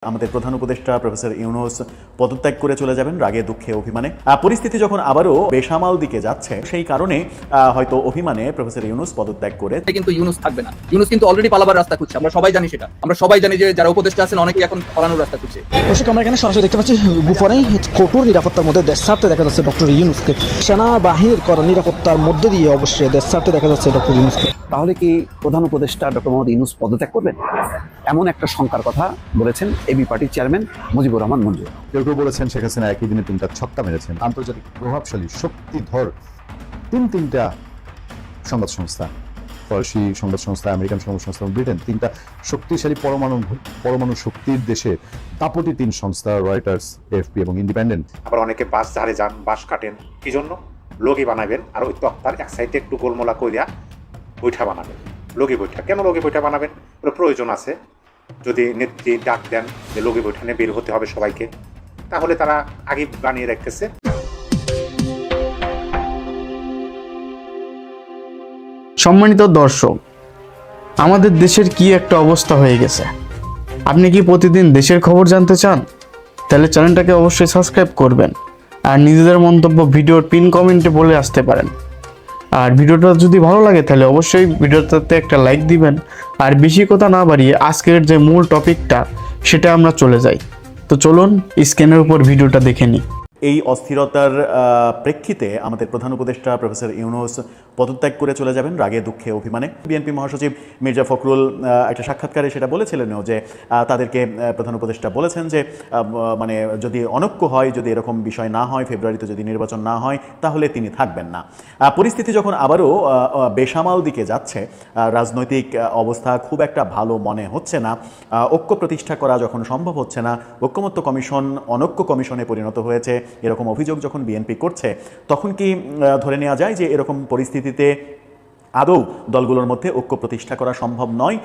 আমাদের প্রধান উপদেষ্টা প্রফেসর ইউনূস পদত্যাগ করে চলে যাবেন রাগে দুঃখে অভিমানে। পরিস্থিতি যখন আবারও বেসামাল দিকে যাচ্ছে সেই কারণে হয়তো অভিমানে প্রফেসর ইউনূস পদত্যাগ করে কিন্তু ইউনূস থাকবে না। ইউনূস কিন্তু অলরেডি পালাবার রাস্তা খুঁজছে, আমরা সবাই জানি সেটা। আমরা সবাই জানি যে যারা উপদেষ্টা আছেন অনেকেই এখন পালানোর রাস্তা খুঁজছে। দর্শক, আমরা এখানে সরাসরি দেখতে পাচ্ছি গুফরে কঠোর নিরাপত্তার মধ্যে দেশ ছাড়তে দেখা যাচ্ছে ডক্টর ইউনূসকে। সেনাবাহিনীর করা নিরাপত্তার মধ্যে দিয়ে অবশ্যই দেশ ছাড়তে দেখা যাচ্ছে ডক্টর ইউনূসকে। তাহলে কি প্রধান উপদেষ্টা ডক্টর মোহাম্মদ ইউনূস পদত্যাগ করবেন? এমন একটা শঙ্কার কথা বলেছেন এবি পার্টির চেয়ারম্যান মুজিবুর রহমান মঞ্জু। কেউ কেউ বলেছেন শেখ হাসিনা একই দিনে 3টা ছক্কা মেরেছেন। আন্তর্জাতিক প্রভাবশালী শক্তিধর তিনটা সংবাদ সংস্থা, ফরাসি সংবাদ সংস্থা, আমেরিকান সংবাদ সংস্থা, ব্রিটেন, 3টা শক্তিশালী পরমাণু শক্তির দেশে দাপটি 3 সংস্থা, রয়টার্স, এএফপি এবং ইন্ডিপেন্ডেন্ট। আবার অনেকে বাস ঝাড়ে যান, বাস কাটেন, কি জন্য? লগি বানাবেন, আর ওই তক্তার এক সাইডে একটু গোলমোলা কইরা বৈঠা বানাবেন। লগি বৈঠা কেন লগি বৈঠা বানাবেন? প্রয়োজন আছে। যদি নেত্রী ডাক দেন যে লগি বৈঠা নিয়ে বের হতে হবে সবাইকে, তাহলে তারা আগে বানিয়ে রাখতেছে। সম্মানিত দর্শক, আমাদের দেশের কি একটা অবস্থা হয়ে গেছে। আপনি কি প্রতিদিন দেশের খবর জানতে চান? তাহলে চ্যানেলটাকে অবশ্যই সাবস্ক্রাইব করবেন আর নিজেদের মন্তব্য ভিডিওর পিন কমেন্টে বলে আসতে পারেন। আর ভিডিওটা যদি ভালো লাগে তাহলে অবশ্যই ভিডিওটাতে একটা লাইক দিবেন। আর বেশি কথা না বাড়িয়ে আজকের যে মূল টপিকটা সেটা আমরা চলে যাই। তো চলুন স্ক্রিনের উপর ভিডিওটা দেখে নিই। এই অস্থিরতার প্রেক্ষিতে আমাদের প্রধান উপদেষ্টা প্রফেসর ইউনূস পদত্যাগ করে চলে যাবেন রাগে দুঃখে অভিমানে। বিএনপি মহাসচিব মির্জা ফখরুল একটা সাক্ষাৎকারে সেটা বলেছিলেনও যে তাদেরকে প্রধান উপদেষ্টা বলেছেন যে মানে যদি অনৈক্য হয়, যদি এরকম বিষয় না হয়, ফেব্রুয়ারিতে যদি নির্বাচন না হয়, তাহলে তিনি থাকবেন না। পরিস্থিতি যখন আবারও বেসামাল দিকে যাচ্ছে, রাজনৈতিক অবস্থা খুব একটা ভালো মনে হচ্ছে না, ঐক্য প্রতিষ্ঠা করা যখন সম্ভব হচ্ছে না, ঐক্যমত্য কমিশন অনৈক্য কমিশনে পরিণত হয়েছে, এরকম অভিযোগ যখন বিএনপি করছে, তখন কি ধরে নেওয়া যায় যে এরকম পরিস্থিতিতে আদৌ দলগুলোর মধ্যে ঐক্য প্রতিষ্ঠা করা সম্ভব নয়?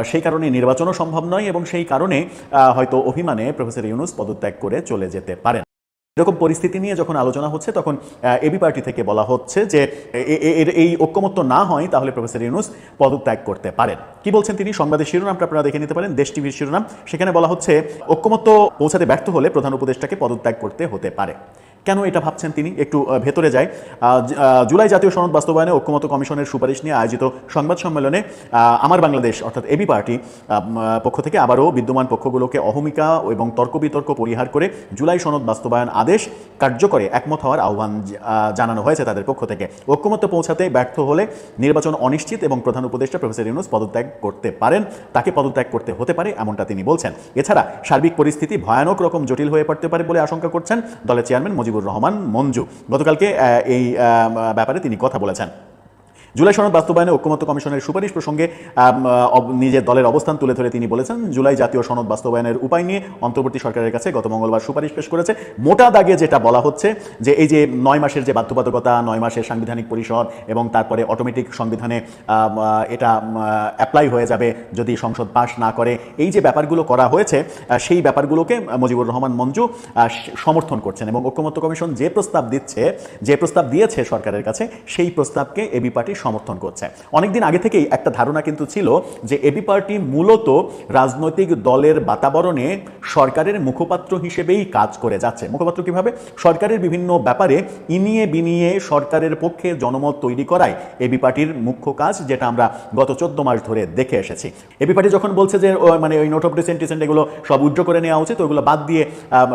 সেই কারণে নির্বাচনও সম্ভব নয় এবং সেই কারণে হয়তো অভিমানে প্রফেসর ইউনূস পদত্যাগ করে চলে যেতে পারেন। এরকম পরিস্থিতি নিয়ে যখন আলোচনা হচ্ছে তখন এবি পার্টি থেকে বলা হচ্ছে যে এই ঐক্যমত্য না হয় তাহলে প্রফেসর ইউনূস পদত্যাগ করতে পারেন। কি বলছেন তিনি? সংবাদের শিরোনামটা আপনারা দেখে নিতে পারেন, দেশ টিভির শিরোনাম। সেখানে বলা হচ্ছে ঐক্যমত্য পৌঁছাতে ব্যর্থ হলে প্রধান উপদেষ্টাকে পদত্যাগ করতে হতে পারে। কেন এটা ভাবছেন তিনি? একটু ভেতরে যায়। জুলাই জাতীয় সনদ বাস্তবায়নে ঐক্যমত্য কমিশনের সুপারিশ নিয়ে আয়োজিত সংবাদ সম্মেলনে আমার বাংলাদেশ অর্থাৎ এবি পার্টি পক্ষ থেকে আবারও বিদ্যমান পক্ষগুলোকে অহমিকা এবং তর্ক বিতর্ক পরিহার করে জুলাই সনদ বাস্তবায়ন আদেশ কার্যকরে একমত হওয়ার আহ্বান জানানো হয়েছে তাদের পক্ষ থেকে। ঐক্যমত্য পৌঁছাতে ব্যর্থ হলে নির্বাচন অনিশ্চিত এবং প্রধান উপদেষ্টা প্রফেসর ইউনূস পদত্যাগ করতে পারেন, তাকে পদত্যাগ করতে হতে পারে, এমনটা তিনি বলছেন। এছাড়া সার্বিক পরিস্থিতি ভয়ানক রকম জটিল হয়ে পড়তে পারে বলে আশঙ্কা করছেন দলের চেয়ারম্যান মুজিবুর রহমান মঞ্জু। গতকালকে এই ব্যাপারে তিনি কথা বলেছেন। জুলাই সনদ বাস্তবায়নে ঐক্যমত্য কমিশনের সুপারিশ প্রসঙ্গে নিজের দলের অবস্থান তুলে ধরে তিনি বলেছেন, জুলাই জাতীয় সনদ বাস্তবায়নের উপায় নিয়ে অন্তর্বর্তী সরকারের কাছে গত মঙ্গলবার সুপারিশ পেশ করেছে। মোটা দাগে যেটা বলা হচ্ছে যে এই যে 9 মাসের যে বাধ্যবাধকতা, 9 মাসের সাংবিধানিক পরিষদ এবং তারপরে অটোমেটিক সংবিধানে এটা অ্যাপ্লাই হয়ে যাবে যদি সংসদ পাশ না করে, এই যে ব্যাপারগুলো করা হয়েছে সেই ব্যাপারগুলোকে মুজিবুর রহমান মঞ্জু সমর্থন করছেন এবং ঐক্যমত্য কমিশন যে প্রস্তাব দিয়েছে সরকারের কাছে সেই প্রস্তাবকে এবি পার্টি সমর্থন করছে। অনেকদিন আগে থেকেই একটা ধারণা কিন্তু ছিল যে এবি পার্টি মূলত রাজনৈতিক দলের বাতাবরণে সরকারের মুখপাত্র হিসেবেই কাজ করে যাচ্ছে। মুখপাত্র কিভাবে? সরকারের বিভিন্ন ব্যাপারে ইনিয়ে বিনিয়ে সরকারের পক্ষে জনমত তৈরি করাই এবি পার্টির মুখ্য কাজ, যেটা আমরা গত 14 মাস ধরে দেখে এসেছি। এবি পার্টি যখন বলছে যে মানে ওই নোট অফ ডিসেন্ট এগুলো সব উইথড্র করে নেওয়া উচিত, ওইগুলো বাদ দিয়ে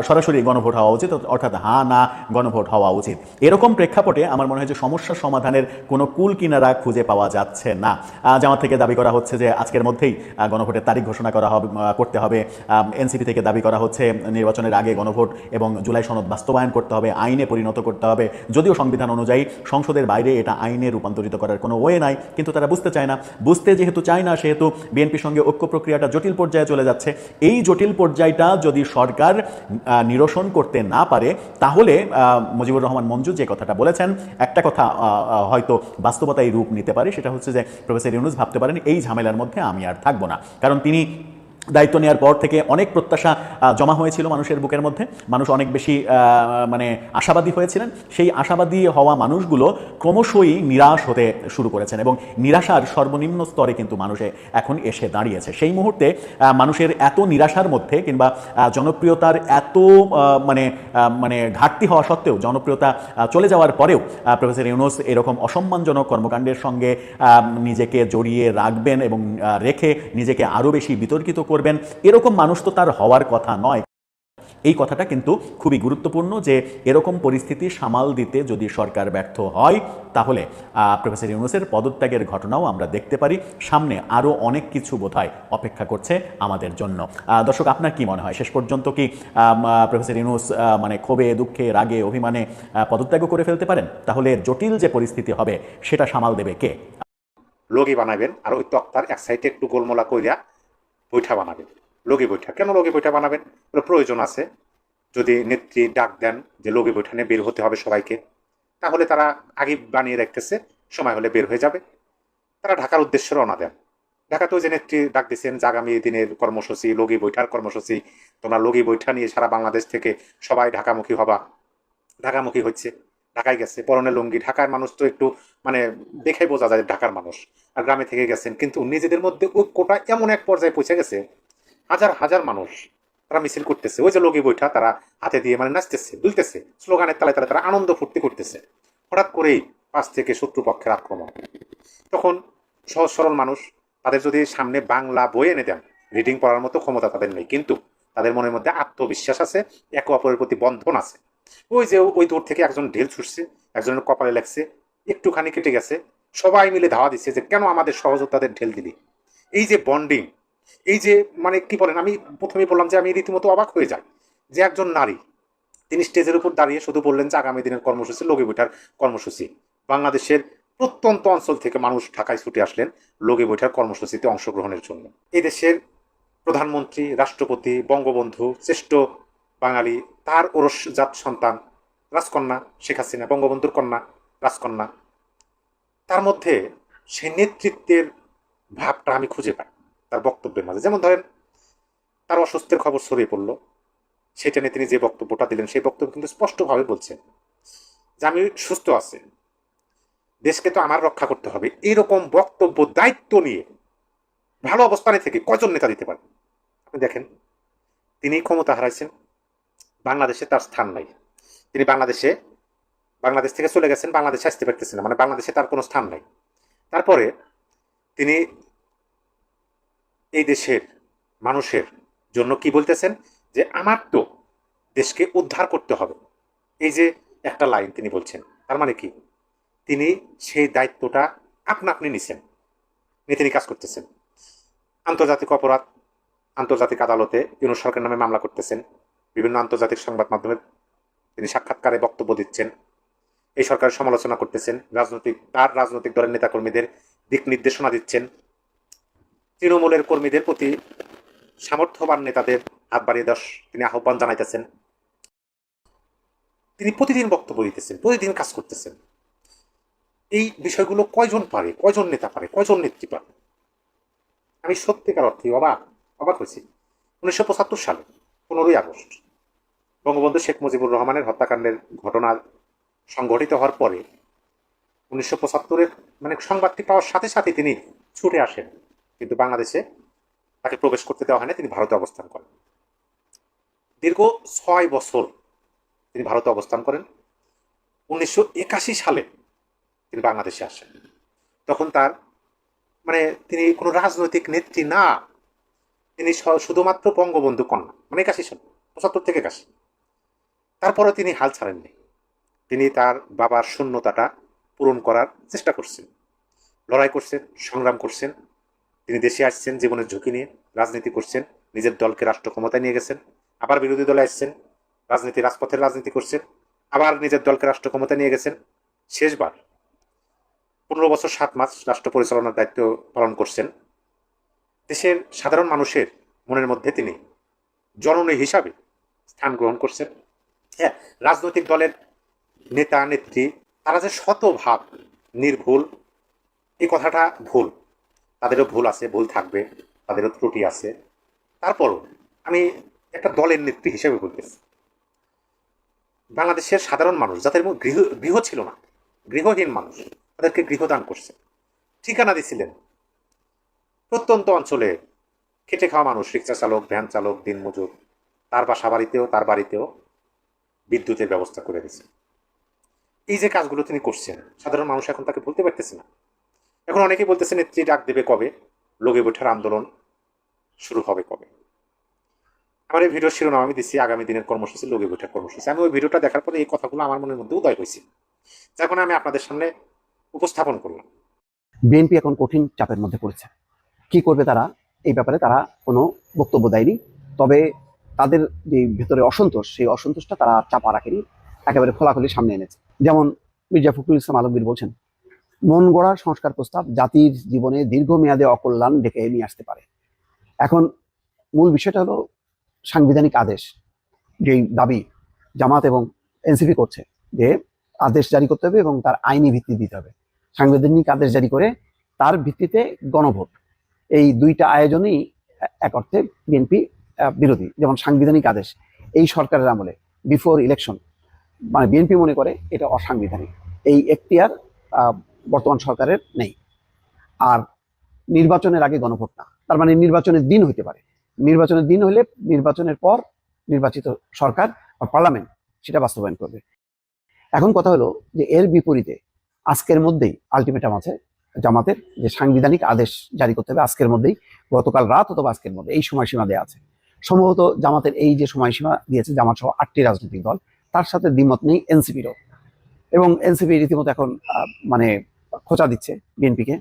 সরাসরি গণভোট হওয়া উচিত, অর্থাৎ হা না গণভোট হওয়া উচিত, এরকম প্রেক্ষাপটে আমার মনে হয় যে সমস্যা সমাধানের কোনো কুল কিনারা খুঁজে পাওয়া যাচ্ছে না। জামাত থেকে দাবি করা হচ্ছে যে আজকের মধ্যেই গণভোটের তারিখ ঘোষণা করতে হবে। এনসিপি থেকে দাবি করা হচ্ছে নির্বাচনের আগে গণভোট এবং জুলাই সনদ বাস্তবায়ন করতে হবে, আইনে পরিণত করতে হবে। যদিও সংবিধান অনুযায়ী সংসদের বাইরে এটা আইনে রূপান্তরিত করার কোনো ওয়ে নাই, কিন্তু তারা বুঝতে চায় না। বুঝতে যেহেতু চায় না, সেহেতু বিএনপির সঙ্গে ঐক্য প্রক্রিয়াটা জটিল পর্যায়ে চলে যাচ্ছে। এই জটিল পর্যায়টা যদি সরকার নিরসন করতে না পারে, তাহলে মুজিবুর রহমান মঞ্জু যে কথাটা বলেছেন, একটা কথা হয়তো বাস্তবতায় রূপ নিতে পারে, সেটা হচ্ছে যে প্রফেসর ইউনূস ভাবতে পারেন এই ঝামেলার মধ্যে আমি আর থাকবো না। কারণ তিনি দায়িত্ব নেওয়ার পর থেকে অনেক প্রত্যাশা জমা হয়েছিল মানুষের বুকের মধ্যে, মানুষ অনেক বেশি মানে আশাবাদী হয়েছিলেন। সেই আশাবাদী হওয়া মানুষগুলো ক্রমশই নিরাশ হতে শুরু করেছেন এবং নিরাশার সর্বনিম্ন স্তরে কিন্তু মানুষে এখন এসে দাঁড়িয়েছে। সেই মুহূর্তে মানুষের এত নিরাশার মধ্যে কিংবা জনপ্রিয়তার এত মানে মানে ঘাটতি হওয়া সত্ত্বেও, জনপ্রিয়তা চলে যাওয়ার পরেও প্রফেসর ইউনূস এরকম অসম্মানজনক কর্মকাণ্ডের সঙ্গে নিজেকে জড়িয়ে রাখবেন এবং রেখে নিজেকে আরও বেশি বিতর্কিত করবেন, এরকম মানুষ তো তার হওয়ার কথা নয়। এই কথাটা কিন্তু খুবই গুরুত্বপূর্ণ যে এরকম পরিস্থিতি সামাল দিতে যদি সরকার ব্যর্থ হয় তাহলে প্রফেসর ইউনূসের পদত্যাগের ঘটনাও আমরা দেখতে পারি। সামনে আরও অনেক কিছু বোধহয় অপেক্ষা করছে আমাদের জন্য। দর্শক, আপনার কি মনে হয়, শেষ পর্যন্ত কি প্রফেসর ইউনূস মানে ক্ষোভে, দুঃখে, রাগে, অভিমানে পদত্যাগও করে ফেলতে পারেন? তাহলে জটিল যে পরিস্থিতি হবে সেটা সামাল দেবে কে? লগি বানাবেন আর ওই তক্তার এক সাইডে একটু গোলমোলা কইরা বৈঠা বানাবেন। লগি বৈঠা কেন লগি বৈঠা বানাবেন? প্রয়োজন আছে। যদি নেত্রী ডাক দেন যে লগি বৈঠা নিয়ে বের হতে হবে সবাইকে, তাহলে তারা আগে বানিয়ে রাখতেছে, সময় হলে বের হয়ে যাবে। তারা ঢাকার উদ্দেশ্যে রওনা দেন। ঢাকাতেও যে নেত্রী ডাক দিচ্ছেন যে আগামী দিনের কর্মসূচি লগি বৈঠার কর্মসূচি, তোমরা লগি বৈঠা নিয়ে সারা বাংলাদেশ থেকে সবাই ঢাকামুখী হবা। ঢাকামুখী হচ্ছে, ঢাকায় গেছে পরনে লুঙ্গি। ঢাকার মানুষ তো একটু মানে দেখে বোঝা যায় ঢাকার মানুষ, আর গ্রামে থেকে গেছেন, কিন্তু নিজেদের মধ্যে ঐক্যটা এমন এক পর্যায়ে পৌঁছে গেছে, হাজার হাজার মানুষ তারা মিছিল করতেছে, ওই যে লগি বৈঠা তারা হাতে দিয়ে মানে নাচতেছে, দুলতেছে, স্লোগানের তালে তালে তারা আনন্দ ফুর্তি করতেছে। হঠাৎ করেই পাশ থেকে শত্রুপক্ষের আক্রমণ। তখন সহজ সরল মানুষ, তাদের যদি সামনে বাংলা বই এনে দেন, রিডিং পড়ার মতো ক্ষমতা তাদের নেই, কিন্তু তাদের মনের মধ্যে আত্মবিশ্বাস আছে, একে অপরের প্রতি বন্ধন আছে। ওই যে ওই দূর থেকে একজন ঢিল ছুটছে, একজনের কপালে লাগছে, একটুখানি কেটে গেছে, সবাই মিলে ধাওয়া দিচ্ছে যে কেন আমাদের সহযোদ্ধাদের ঢিল দিলি। এই যে বন্ডিং, এই যে মানে কি বলেন, আমি প্রথমেই বললাম যে আমি রীতিমতো অবাক হয়ে যাই যে একজন নারী তিনি স্টেজের উপর দাঁড়িয়ে শুধু বললেন যে আগামী দিনের কর্মসূচি লগি বৈঠার কর্মসূচি। বাংলাদেশের প্রত্যন্ত অঞ্চল থেকে মানুষ ঢাকায় ছুটে আসলেন লগি বৈঠার কর্মসূচিতে অংশগ্রহণের জন্য। এই দেশের প্রধানমন্ত্রী, রাষ্ট্রপতি, বঙ্গবন্ধু, শ্রেষ্ঠ বাঙালি, তার ওরসজাত সন্তান রাজকন্যা শেখ হাসিনা, বঙ্গবন্ধুর কন্যা রাজকন্যা, তার মধ্যে সেই নেতৃত্বের ভাবটা আমি খুঁজে পাই তার বক্তব্যের মাঝে। যেমন ধরেন, তার অসুস্থের খবর ছড়িয়ে পড়ল, সেটা নিয়ে তিনি যে বক্তব্যটা দিলেন, সেই বক্তব্য কিন্তু স্পষ্টভাবে বলছেন যে আমি সুস্থ আছি, দেশকে তো আমার রক্ষা করতে হবে। এরকম বক্তব্য দায়িত্ব নিয়ে ভালো অবস্থানে থেকে কয়জন নেতা দিতে পারে? আপনি দেখেন, তিনি ক্ষমতা হারাইছেন, বাংলাদেশে তার স্থান নাই, তিনি বাংলাদেশ থেকে চলে গেছেন, বাংলাদেশে আসতে পারতেছেন না, মানে বাংলাদেশে তার কোনো স্থান নাই। তারপরে তিনি এই দেশের মানুষের জন্য কি বলতেছেন যে আমার তো দেশকে উদ্ধার করতে হবে, এই যে একটা লাইন তিনি বলছেন, তার মানে কি তিনি সেই দায়িত্বটা আপনি নিছেন, নিয়ে তিনি কাজ করতেছেন। আন্তর্জাতিক অপরাধ, আন্তর্জাতিক আদালতে ইউনূস সরকারের নামে মামলা করতেছেন, বিভিন্ন আন্তর্জাতিক সংবাদ মাধ্যমে তিনি সাক্ষাৎকারে বক্তব্য দিচ্ছেন, এই সরকারের সমালোচনা করতেছেন, তার রাজনৈতিক দলের নেতাকর্মীদের দিক নির্দেশনা দিচ্ছেন, তৃণমূলের কর্মীদের প্রতি সামর্থ্যবান নেতাদের হাত বাড়িয়ে দেওয়ার তিনি আহ্বান জানাইতেছেন। তিনি প্রতিদিন বক্তব্য দিতেছেন, প্রতিদিন কাজ করতেছেন। এই বিষয়গুলো কয়জন পারে, কয়জন নেতা পারে, কয়জন নেত্রী পারে? আমি সত্যিকার অর্থে অবাক হয়েছি। 1975 সালে 15ই আগস্ট বঙ্গবন্ধু শেখ মুজিবুর রহমানের হত্যাকাণ্ডের ঘটনা সংঘটিত হওয়ার পরে 1975-এর মানে সংবাদটি পাওয়ার সাথে সাথে তিনি ছুটে আসেন, কিন্তু বাংলাদেশে তাকে প্রবেশ করতে দেওয়া হয় না, তিনি ভারতে অবস্থান করেন। দীর্ঘ 6 বছর তিনি ভারতে অবস্থান করেন। 1981 সালে তিনি বাংলাদেশে আসেন। তখন তার মানে তিনি কোনো রাজনৈতিক নেত্রী না, তিনি শুধুমাত্র বঙ্গবন্ধু কন্যা, মানে 81 সাল, 75 থেকে 81। তারপরে তিনি হাল ছাড়েননি, তিনি তার বাবার শূন্যতাটা পূরণ করার চেষ্টা করছেন, লড়াই করছেন, সংগ্রাম করছেন। তিনি দেশে আসছেন জীবনের ঝুঁকি নিয়ে, রাজনীতি করছেন, নিজের দলকে রাষ্ট্র ক্ষমতায় নিয়ে গেছেন, আবার বিরোধী দলে আসছেন, রাজপথের রাজনীতি করছেন, আবার নিজের দলকে রাষ্ট্র ক্ষমতায় নিয়ে গেছেন। শেষবার 15 বছর 7 মাস রাষ্ট্র পরিচালনার দায়িত্ব পালন করছেন। দেশের সাধারণ মানুষের মনের মধ্যে তিনি জননী হিসাবে স্থান গ্রহণ করছেন। হ্যাঁ, রাজনৈতিক দলের নেতা নেত্রী তারা যে শতভাগ নির্ভুল, এই কথাটা ভুল। তাদেরও ভুল আছে, ভুল থাকবে, তাদেরও ত্রুটি আছে, তারপরও আমি একটা দলের নেত্রী হিসেবে বলতেছি, বাংলাদেশের সাধারণ মানুষ যাদের গৃহ ছিল না, গৃহহীন মানুষ, তাদেরকে গৃহদান করছে, ঠিকানা দিছিলেন। প্রত্যন্ত অঞ্চলে খেটে খাওয়া মানুষ, রিক্সা চালক, ভ্যান চালক, দিনমজুর, তার তার বাড়িতেও বিদ্যুতের ব্যবস্থা করে দিয়েছে। এই যে কাজগুলো তিনি করছেন, সাধারণ মানুষ এখন তাকে বলতে পারতেছে না। এখন অনেকেই বলতেছে নেত্রী ডাক দেবে কবে, লোকে বৈঠার আন্দোলন শুরু হবে কবে। আমার এই ভিডিওর শিরোনাম আমি দিচ্ছি আগামী দিনের কর্মসূচি, লোকে বৈঠার কর্মসূচি। আমি ওই ভিডিওটা দেখার পরে এই কথাগুলো আমার মনের মধ্যে উদয় হয়েছে, যার কারণে আমি আপনাদের সামনে উপস্থাপন করলাম। বিএনপি এখন কঠিন চাপের মধ্যে পড়েছে। কি করবে তারা, এই ব্যাপারে তারা কোনো বক্তব্য দেয়নি। তবে তাদের যে ভেতরে অসন্তোষ, সেই অসন্তোষটা তারা চাপা রাখেনি, একেবারে খোলাখুলি সামনে এনেছে। যেমন মির্জা ফখরুল ইসলাম আলমগীর বলছেন, মন গড়া সংস্কার প্রস্তাব জাতির জীবনে দীর্ঘমেয়াদে অকল্যাণ ডেকে নিয়ে আসতে পারে। এখন মূল বিষয়টা হলো সাংবিধানিক আদেশ, যেই দাবি জামাত এবং এনসিপি করছে যে আদেশ জারি করতে হবে এবং তার আইনি ভিত্তি দিতে হবে। সাংবিধানিক আদেশ জারি করে তার ভিত্তিতে গণভোট, এই দুইটা আয়োজনই এক অর্থে বিএনপি বিরোধী। যেমন সাংবিধানিক আদেশ এই সরকারের আমলে বিফোর ইলেকশন, মানে বিএনপি মনে করে এটা অসাংবিধানিক, এই এখতিয়ার বর্তমান সরকারের নেই। আর নির্বাচনের আগে গণভোট না, তার মানে নির্বাচনের দিন হইতে পারে, নির্বাচনের দিন হলে নির্বাচনের পর নির্বাচিত সরকার বা পার্লামেন্ট সেটা বাস্তবায়ন করবে। এখন কথা হলো যে এর বিপরীতে আজকের মধ্যেই আলটিমেটাম আছে জামাতের, যে সাংবিধানিক আদেশ জারি করতে হবে আজকের মধ্যেই, গতকাল রাত অথবা আজকের মধ্যে, এই সময়সীমা দেওয়া আছে। সম্ভবত জামাতের এই যে সময়সীমা দিয়েছে জামাত সহ 8টি রাজনৈতিক দল, তার সাথে দ্বিমত নেই এনসিপিরও। এবং এনসিপি রীতিমতো এখন মানে খোঁচা দিচ্ছে বিএনপিকে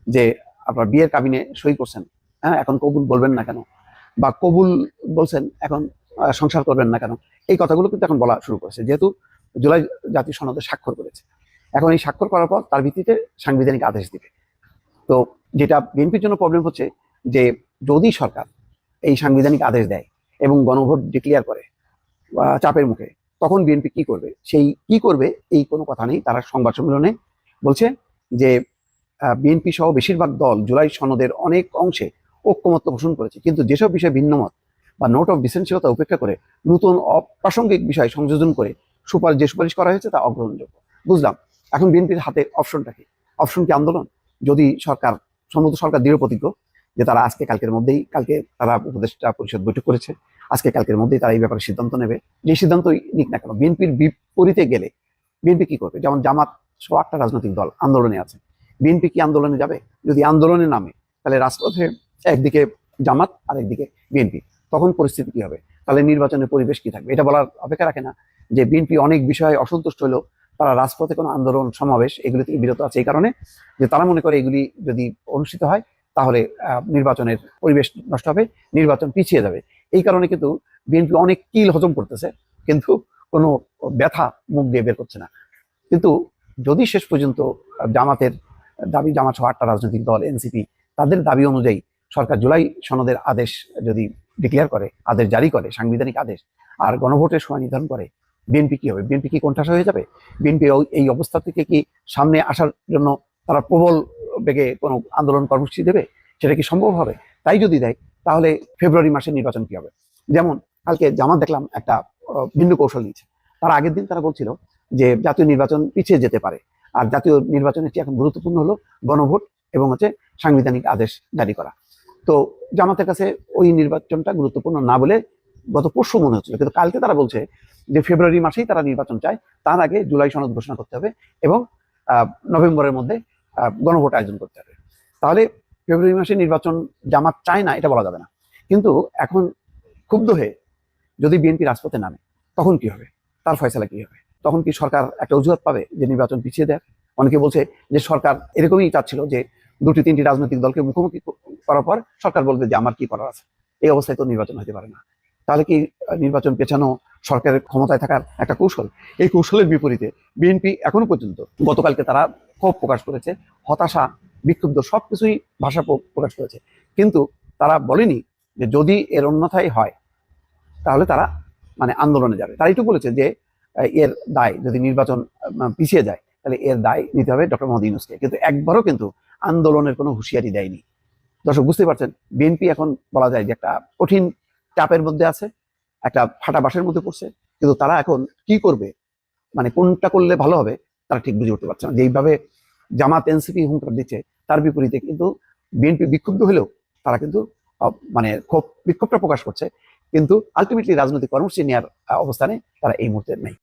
যে আপনার বিয়ের কাবিনে সই করছেন, হ্যাঁ এখন কবুল বলবেন না কেন, বা কবুল বলছেন এখন সংসার করবেন না কেন, এই কথাগুলো কিন্তু এখন বলা শুরু করেছে, যেহেতু জুলাই জাতীয় সনদে স্বাক্ষর করেছে। এখন এই স্বাক্ষর করার পর তার ভিত্তিতে সাংবিধানিক আদেশ দিবে। তো যেটা বিএনপির জন্য প্রবলেম হচ্ছে যে যদি সরকার এই সাংবিধানিক আদেশ দেয় এবং গণভোট ডিক্লেয়ার করে চাপের মুখে, তখন বিএনপি কি করবে, সেই কি করবে এই কোনো কথা নেই। তারা সংবাদ সম্মেলনে বলছে যে বিএনপি সহ বেশিরভাগ দল জুলাই সনদের অনেক অংশে ঐক্যমত্য পোষণ করেছে, কিন্তু যেসব বিষয়ে ভিন্নমত বা নোট অফ ডিসেন্সিয়তা উপেক্ষা করে নতুন অপ্রাসঙ্গিক বিষয় সংযোজন করে যে সুপারিশ করা হয়েছে তা অগ্রহণযোগ্য। বুঝলাম, এখন বিএনপির হাতে অপশনটা কি? অপশন কি আন্দোলন? যদি সরকার, সম্ভবত সরকার দৃঢ় প্রতিজ্ঞ যে তারা আজকে কালকের মধ্যেই, কালকে তারা উপদেষ্টা পরিষদ বৈঠক করেছে, আজকে কালকের মধ্যেই তারা এই ব্যাপারে সিদ্ধান্ত নেবে। যে সিদ্ধান্তই নিক না কেন, বিএনপির বিপরীতে গেলে বিএনপি কি করবে? যেমন জামাত সহ 8টা রাজনৈতিক দল আন্দোলনে আছে, বিএনপি কি আন্দোলনে যাবে? যদি আন্দোলনে নামে তাহলে রাজপথে একদিকে জামাত আর একদিকে বিএনপি, তখন পরিস্থিতি কি হবে? তাহলে নির্বাচনের পরিবেশ কি থাকবে? এটা বলার অপেক্ষা রাখে না যে বিএনপি অনেক বিষয়ে অসন্তুষ্ট হলেও তারা রাজপথে কোনো আন্দোলন সমাবেশ এগুলি থেকে বিরত আছে, এই কারণে যে তারা মনে করে এগুলি যদি অনুষ্ঠিত হয় তাহলে নির্বাচনের পরিবেশ নষ্ট হবে, নির্বাচন পিছিয়ে যাবে। এই কারণে কিন্তু বিএনপি অনেক কিল হজম করতেছে, কিন্তু কোনো ব্যথা মুখ দিয়ে বের করছে না। কিন্তু যদি শেষ পর্যন্ত জামাতের দাবি, জামাত সহ 8টা রাজনৈতিক দল এনসিপি তাদের দাবি অনুযায়ী সরকার জুলাই সনদের আদেশ যদি ডিক্লেয়ার করে, আদেশ জারি করে, সাংবিধানিক আদেশ, আর গণভোটের সময় নির্ধারণ করে, বিএনপি কি হবে? বিএনপি কি কোণঠাসা হয়ে যাবে? বিএনপি এই অবস্থা থেকে কি সামনে আসার জন্য তারা প্রবল বেগে কোনো আন্দোলন কর্মসূচি দেবে? সেটা কি সম্ভব হবে? তাই যদি দেয় তাহলে ফেব্রুয়ারি মাসে নির্বাচন কি হবে? যেমন কালকে জামাত দেখলাম একটা ভিন্ন কৌশল নিচ্ছে। তার আগের দিন তারা বলছিল যে জাতীয় নির্বাচন পিছিয়ে যেতে পারে, আর জাতীয় নির্বাচনের চেয়ে এখন গুরুত্বপূর্ণ হলো গণভোট এবং সাংবিধানিক আদেশ জারি করা। তো জামাতের কাছে ওই নির্বাচনটা গুরুত্বপূর্ণ না বলে গত পরশু মনে হচ্ছিল, কিন্তু কালকে তারা বলছে যে ফেব্রুয়ারি মাসেই তারা নির্বাচন চায়, তার আগে জুলাই সনদ ঘোষণা করতে হবে এবং নভেম্বরের মধ্যে গণভোট আয়োজন করতে হবে। তাহলে ফেব্রুয়ারি মাসে নির্বাচন জামাত চায় না এটা বলা যাবে না। কিন্তু এখন ক্ষুব্ধ হয়ে যদি বিএনপি রাজপথে নামে তখন কি হবে? তার ফয়সালা কি হবে? তখন কি সরকার একটা অজুহাত পাবে যে নির্বাচন পিছিয়ে দেয়? অনেকে বলছে যে সরকার এরকমই চাচ্ছিল যে 2-3টি রাজনৈতিক দলকে মুখোমুখি করার পর সরকার বলবে যে আমার কি করার আছে। এই অবস্থায় তো নির্বাচন হতে পারে না। তাহলে কি নির্বাচন পেছানো সরকারের ক্ষমতায় থাকার একটা কৌশল? এই কৌশলের বিপরীতে বিএনপি এখনো পর্যন্ত, গতকালকে তারা ক্ষোভ প্রকাশ করেছে, হতাশা, বিক্ষুব্ধ সবকিছুই ভাষা প্রকাশ করেছে, কিন্তু তারা বলেনি যে যদি এর অন্যথায় হয় তাহলে তারা মানে আন্দোলনে যাবে। তারা একটু বলেছে যে এর দায় যদি নির্বাচন পিছিয়ে যায় তাহলে এর দায় নিতে হবে ডক্টর মোহাম্মদ ইউনূসকে, কিন্তু একবারও কিন্তু আন্দোলনের কোনো হুঁশিয়ারি দেয়নি। দর্শক বুঝতে পারছেন, বিএনপি এখন বলা যায় যে একটা কঠিন চাপের মধ্যে আছে, একটা ফাটা বাঁশের মধ্যে পড়ছে। কিন্তু তারা এখন কি করবে, মানে কোনটা করলে ভালো হবে তারা ঠিক বুঝে উঠতে পারছে না। যেইভাবে জামাত এনসিপি হুঙ্কার দিচ্ছে, তার বিপরীতে কিন্তু বিএনপি বিক্ষুব্ধ হলেও তারা কিন্তু মানে বিক্ষোভটা প্রকাশ করছে, কিন্তু আলটিমেটলি রাজনৈতিক কর্মসূচি নেওয়ার অবস্থানে তারা এই মুহূর্তে নেই।